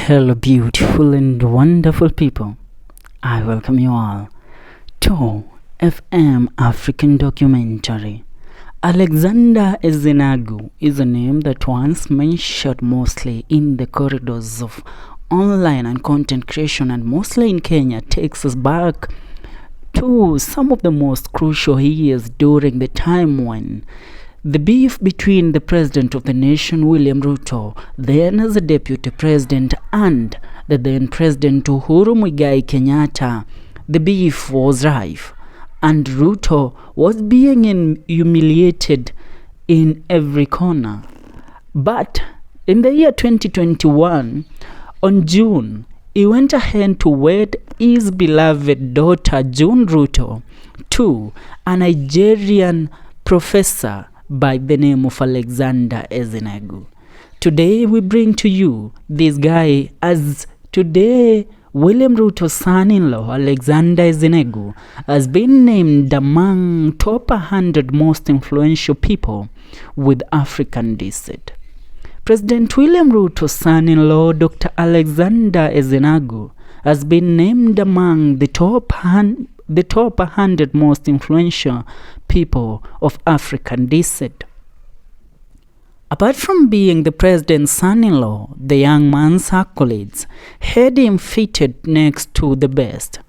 Hello, beautiful and wonderful people. I welcome you all to FM African documentary. Alexander Ezenagu is a name that once mentioned mostly in the corridors of online and content creation, and mostly in Kenya, takes us back to some of the most crucial years during the time when the beef between the president of the nation, William Ruto, then as a deputy president, and the then president Uhuru Muigai Kenyatta, the beef was rife, and Ruto was being humiliated in every corner. But in the year 2021, on June, he went ahead to wed his beloved daughter, June Ruto, to a Nigerian professor by the name of Alexander Ezenagu. Today we bring to you this guy, as today William Ruto's son-in-law, Alexander Ezenagu, has been named among top 100 most influential people with African descent. President William Ruto's son-in-law, Dr. Alexander Ezenagu, has been named among the top 100 most influential people of African descent. Apart from being the president's son-in-law, the young man's accolades had him fitted next to the best.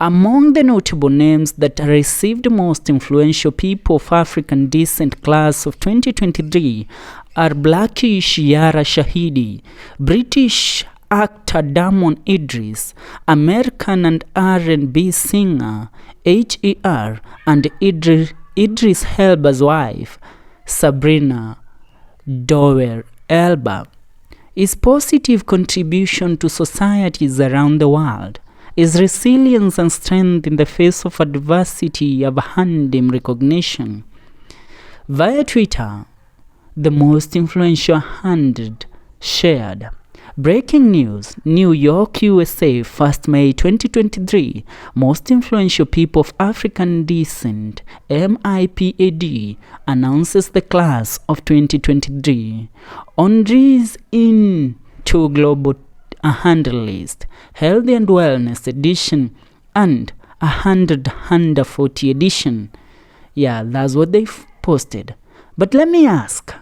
Among the notable names that received most influential people of African descent class of 2023 are Blackish Yara Shahidi, British actor Damon Idris, American and R&B singer H.E.R., and Idris Elba's wife, Sabrina Dower Elba. His positive contribution to societies around the world, his resilience and strength in the face of adversity have earned him recognition. Via Twitter, the most influential 100 shared. Breaking news, New York, USA, 1st May 2023. Most influential people of African descent, MIPAD, announces the class of 2023. Honorees into Global 100 list, Healthy and Wellness edition, and 100 under 40 edition. Yeah, that's what they posted. But let me ask,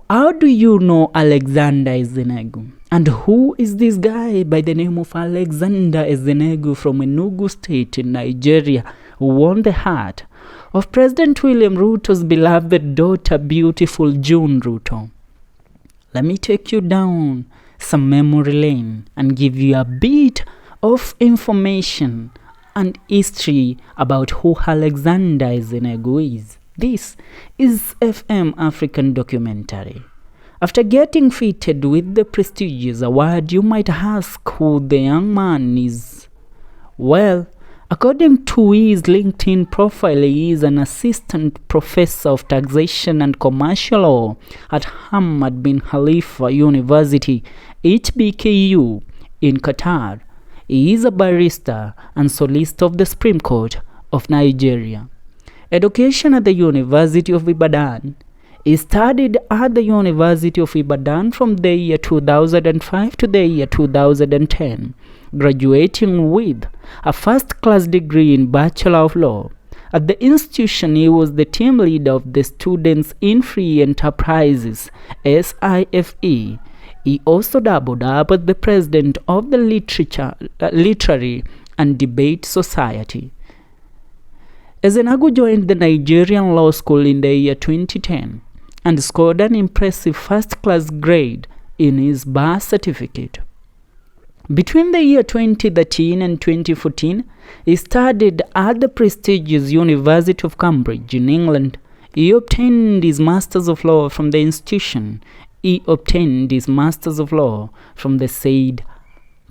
how do you know Alexander Ezenagu? And who is this guy by the name of Alexander Ezenagu from Enugu State in Nigeria, who won the heart of President William Ruto's beloved daughter, beautiful June Ruto? Let me take you down some memory lane and give you a bit of information and history about who Alexander Ezenagu is. This is FM African documentary. After getting fitted with the prestigious award, you might ask who the young man is. Well, according to his LinkedIn profile, he is an assistant professor of taxation and commercial law at Hamad bin Khalifa University, HBKU, in Qatar. He is a barrister and solicitor of the Supreme Court of Nigeria. Education at the University of Ibadan. He studied at the University of Ibadan from the year 2005 to the year 2010, graduating with a first-class degree in Bachelor of Law. At the institution, he was the team leader of the Students in Free Enterprises, SIFE. He also doubled up as the president of the Literary and Debate Society. Ezenagu joined the Nigerian Law School in the year 2010 and scored an impressive first-class grade in his birth certificate. Between the year 2013 and 2014, he studied at the prestigious University of Cambridge in England. He obtained his Masters of Law from the institution. He obtained his Masters of Law from the said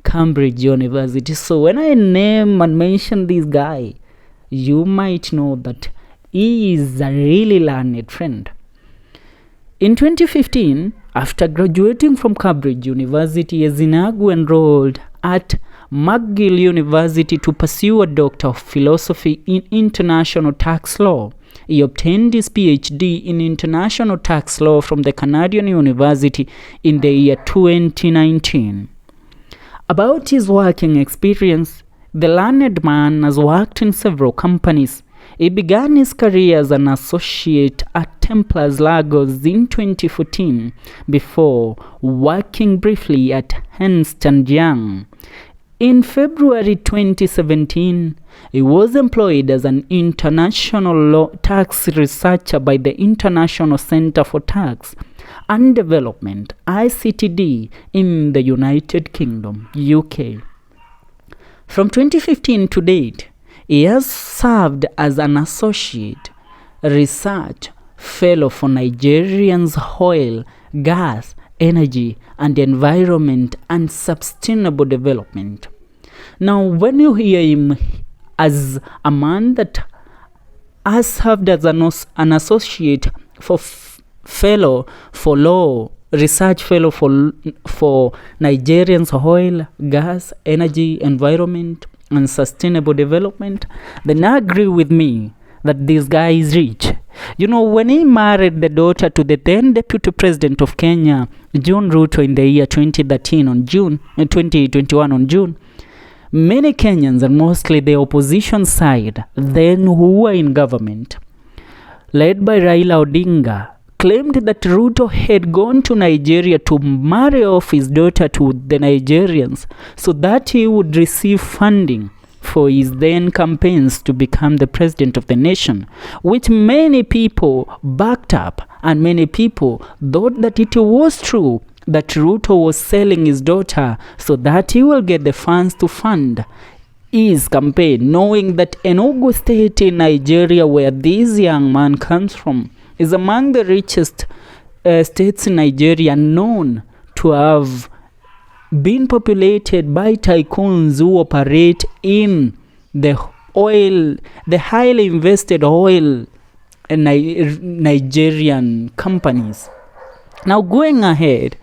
Cambridge University. So when I name and mention this guy, you might know that he is a really learned friend. In 2015, after graduating from Cambridge University, Ezenagu enrolled at McGill University to pursue a Doctor of Philosophy in International Tax Law. He obtained his PhD in International Tax Law from the Canadian University in the year 2019. About his working experience, the learned man has worked in several companies. He began his career as an associate at Templars Lagos in 2014 before working briefly at Ernst & Young. In February 2017, he was employed as an international tax researcher by the International Center for Tax and Development (ICTD) in the United Kingdom, UK. From 2015 to date, he has served as an associate research fellow for Nigerian's oil, gas, energy and environment and sustainable development. Now, when you hear him as a man that has served as an associate for fellow for law, research fellow for Nigerian's oil, gas, energy, environment and sustainable development, then agree with me that this guy is rich. You know, when he married the daughter to the then Deputy President of Kenya, John Ruto, in the year 2021 on June, many Kenyans, and mostly the opposition side, then who were in government, led by Raila Odinga, claimed that Ruto had gone to Nigeria to marry off his daughter to the Nigerians so that he would receive funding for his then campaigns to become the president of the nation, which many people backed up, and many people thought that it was true that Ruto was selling his daughter so that he will get the funds to fund his campaign, knowing that Enugu State in Nigeria, where this young man comes from, is among the richest states in Nigeria, known to have been populated by tycoons who operate in the highly invested oil Nigerian companies. Now, going ahead,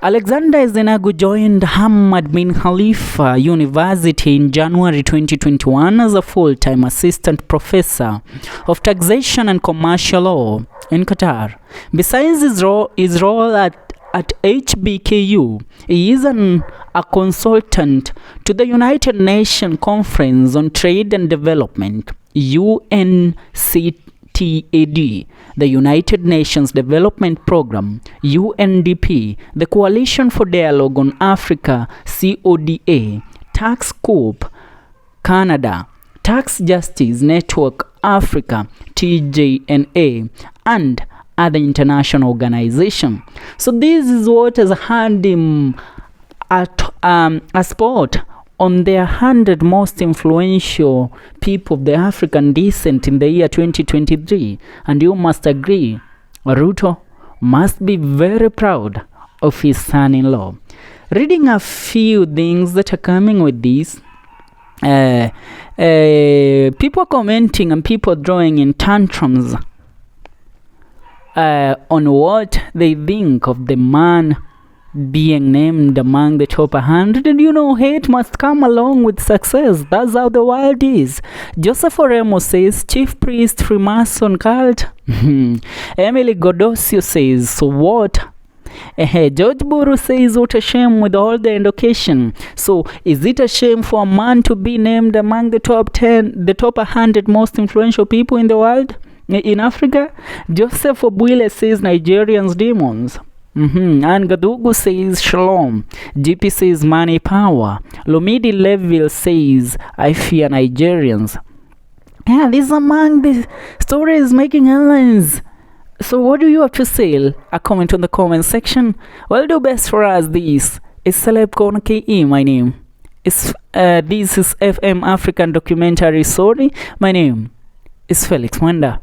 Alexander Ezenagu joined Hamad bin Khalifa University in January 2021 as a full-time assistant professor of taxation and commercial law in Qatar. Besides his role at HBKU, he is a consultant to the United Nations Conference on Trade and Development, UNCTAD, the United Nations Development Programme, UNDP, the Coalition for Dialogue on Africa, CODA, Tax Corp, Canada, Tax Justice Network Africa, TJNA, and other international organization. So this is what has had him at a spot on the 100 most influential people of the African descent in the year 2023. And you must agree, Ruto must be very proud of his son-in-law. Reading a few things that are coming with this, people commenting and people drawing in tantrums on what they think of the man being named among the top 100. And you know, hate must come along with success. That's how the world is. Joseph Oremo says, Chief Priest, Freemason cult. Emily Godosio says, so what? George Buru says, what a shame with all the education. So is it a shame for a man to be named among the top 10, the top 100 most influential people in the world? In Africa? Joseph Obuile says Nigerians demons. And Gadugu says shalom. GP says money power. Lomidi Leville says I fear Nigerians. Yeah, this is among the stories making headlines. So what do you have to say? A comment on the comment section. Well, do best for us. This is Celeb Corner KE. My name is this is FM African Documentary Story. My name is Felix Wanda.